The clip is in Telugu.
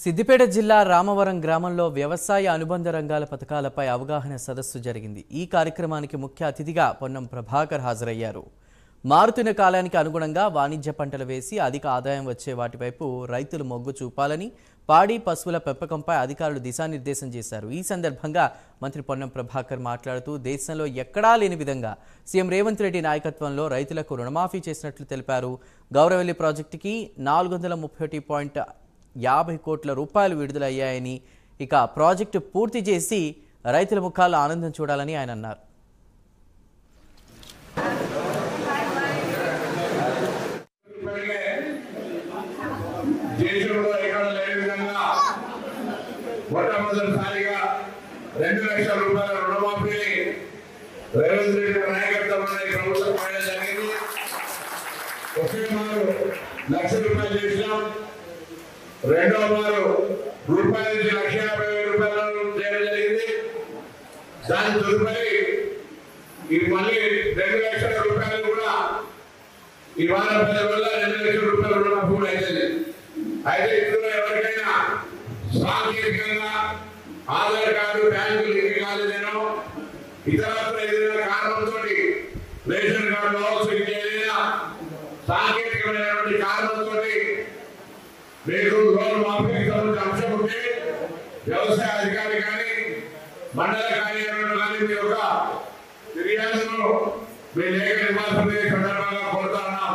సిద్దిపేట జిల్లా రామవరం గ్రామంలో వ్యవసాయ అనుబంధ రంగాల పథకాలపై అవగాహన సదస్సు జరిగింది। ఈ కార్యక్రమానికి ముఖ్య అతిథిగా పొన్నం ప్రభాకర్ హాజరయ్యారు। మారుతున్న కాలానికి అనుగుణంగా వాణిజ్య పంటలు వేసి అధిక ఆదాయం వచ్చే వాటివైపు రైతులు మొగ్గు చూపాలని పాడి పశువుల పెంపకంపై అధికారులు దిశానిర్దేశం చేశారు। ఈ సందర్భంగా మంత్రి పొన్నం ప్రభాకర్ మాట్లాడుతూ దేశంలో ఎక్కడా లేని విధంగా సీఎం రేవంత్ రెడ్డి నాయకత్వంలో రైతులకు రుణమాఫీ చేసినట్లు తెలిపారు। గౌరవెల్లి ప్రాజెక్టుకి 431.50 కోట్ల రూపాయలు విడుదలయ్యాయని, ఇక ప్రాజెక్టు పూర్తి చేసి రైతుల ముఖాల్లో ఆనందం చూడాలని ఆయన అన్నారు। మొట్టమొదటిసారిగా 2 లక్షల రూపాయల రుణమాఫీని రేవంత్ రెడ్డి నాయకత్వంలోని ప్రభుత్వం చేయడం జరిగింది। ఒకే మారు 1 లక్ష రూపాయలు చేసినాం, రెండో మారు రూపాయల నుంచి 1,50,000 చేయడం జరిగింది। దాని తదుపరి ఈ మళ్ళీ 2 లక్షల రూపాయలు కూడా ఇవాళ 10 వల్ల 2 లక్షల రూపాయల రుణమాఫీ కూడా అయింది। అయితే ఇందులో ఎవరికైనా సాంకేతికంగా ఆధార్ కార్డు బ్యాంకు లింక్ కాలేదేనో, ఇతరత్ర ఏదైనా కారణంతో రేషన్ కార్డు కావచ్చు, ఇంకేదైనా సాంకేతికమైనటువంటి కారణంతో మీకు లోన్ మాఫీకి సంబంధించిన అంశం ఉంటే వ్యవసాయ అధికారి కానీ మండల కార్యాలయంలో కానీ మీ యొక్క ఫిర్యాదును మీ లేఖ నివాసం సందర్భంగా కోరుతా ఉన్నాం।